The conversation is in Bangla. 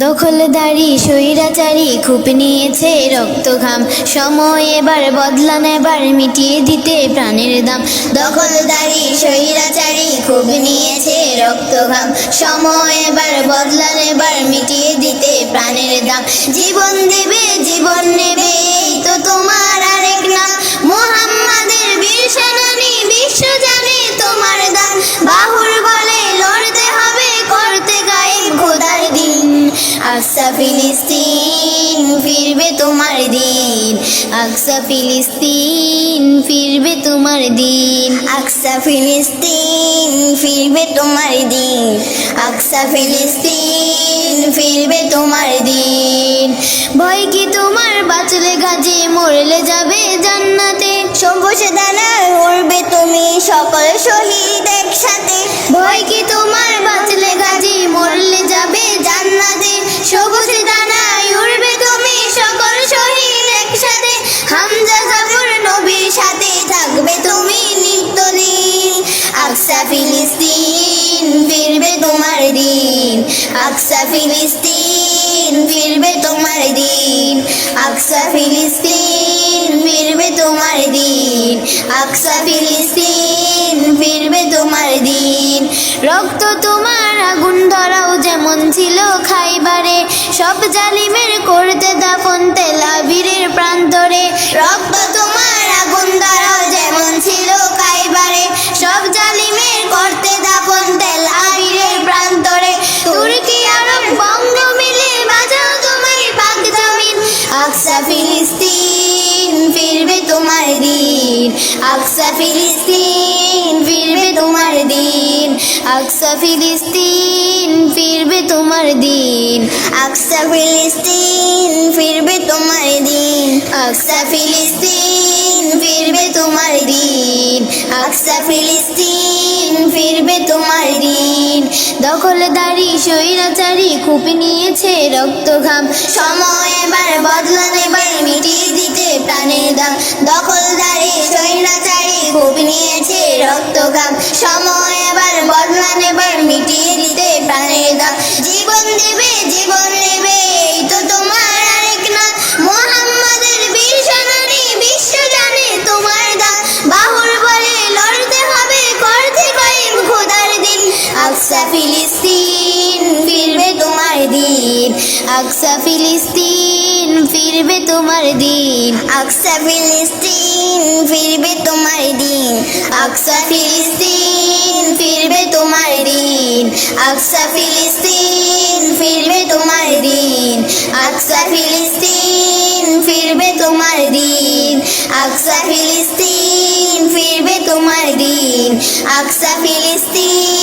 দখলদারি স্বৈরাচারী খুব নিয়েছে রক্ত ঘাম, সময় এবার বদলা নেবার মিটিয়ে দিতে প্রাণের দাম। দখলদারি স্বৈরাচারী খুব নিয়েছে রক্ত ঘাম, সময় এবার বদলা নেবার মিটিয়ে দিতে প্রাণের দাম। জীবন দেবে জীবন নেবে এই তো তোমার আরেক নাম, মুহাম্মাদের বীর সেনানী বিশ্ব জানে তোমার দান। বাহুর বলে লড়তে হবে করতে গায়েব খোদার দিন, আকসা ফিলিস্তিন ফিরবে তোমার দিন, আকসা ফিলিস্তিন ফিরবে তোমার দিন, আকসা ফিলিস্তিন ফিরবে তোমার দিন, আকসা ফিলিস্তিন ফিরবে তোমার দিন। ভয় কি তোমার বাঁচলে গাজী মরলে যাবে জান্নাতে, সবুজ দানায় উড়বে তুমি সকল শহীদ একসাথে। ভয় কি তোমার বাঁচলে গাজী মরলে যাবে জান্নাতে, সবুজ দানায় উড়বে তুমি সকল শহীদ একসাথে। হামজা জাফর নবীর সাথে থাকবে তুমি নিত্যদিন, আকসা ফিলিস্তিন ফিরবে তোমার দিন, আকসা ফিলিস্তিন ফিরবে তোমার দিন, আকসা ফিলিস্তিন ফিরবে তোমার দিন, আকসা ফিলিস্তিন ফিরবে তোমার দিন। রক্ত তোমার আগুন ধরাও যেমন ছিল খাইবারে, সব জালিমের করতে দাফন তেল আবিরের প্রান্তরে। রক্ত তোমার আগুন ধরাও যেমন ছিল খাইবারে, সব জালিমের করতে দাফন তেল আবিরের প্রান্তরে। তুর্কি আরব বঙ্গ মিলে বাজাও তোমার পাক জমিন, আকসা ফিলিস্তিন ফিরবে তোমার দিন, আকসা ফিলিস্তিন ফিরবে তোমার দিন, আকসা ফিলিস্তিন ফিরবে তোমার দিন, আকসা ফিলিস্তিন ফিরবে তোমার দিন, আকসা ফিলিস্তিন ফিরবে তোমার দিন, আকসা ফিলিস্তিন ফিরবে তোমার দিন। দখলদারি স্বৈরাচারী খুব নিয়েছে রক্ত ঘাম, সময় এবার বদলা নেবার মিটিয়ে দিতে প্রাণের দাম। দখলদারি স্বৈরাচারী খুব নিয়েছে রক্ত ঘাম, সময় এবার বদলা নেবার মিটিয়ে দিতে প্রাণের দাম। জীবন দেবে জীবন নেবে এই তো তোমার আরেক নাম, মুহাম্মাদের বীর সেনানী বিশ্ব জানে তোমার দান। বাহুর বলে লড়তে হবে করতে গায়েব খোদার দিন, আকসা ফিলিস্তিন ফিরবে তোমার দিন, আকসা ফিলিস্তিন ফিরবে তোমার দিন, আকসা ফিলিস্তিন ফিরবে তোমার দিন, আকসা ফিলিস্তিন ফিরবে তোমার দিন, আকসা ফিলিস্তিন ফিরবে তোমার দিন, আকসা ফিলিস্তিন ফিরবে তোমার দিন, আকসা ফিলিস্তিন ফিরবে তোমার দিন, আকসা ফিলিস্তিন